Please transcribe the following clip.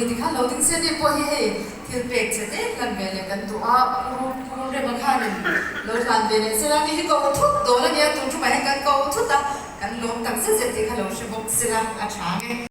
ที่ข้าเราถึงเส้นที่พอให้ที่เป็ดเสด็จกันเวลกันตัวผู้เรียนมาข้านี่เราทำเวลเสร็จแล้วนี่ก็ทุกตัวแล้วเนี่ยตรงช่วยให้กันก็ทุกตากันลงตั้งเส้นที่ข้าเราใช้บอกสิละอาชาไง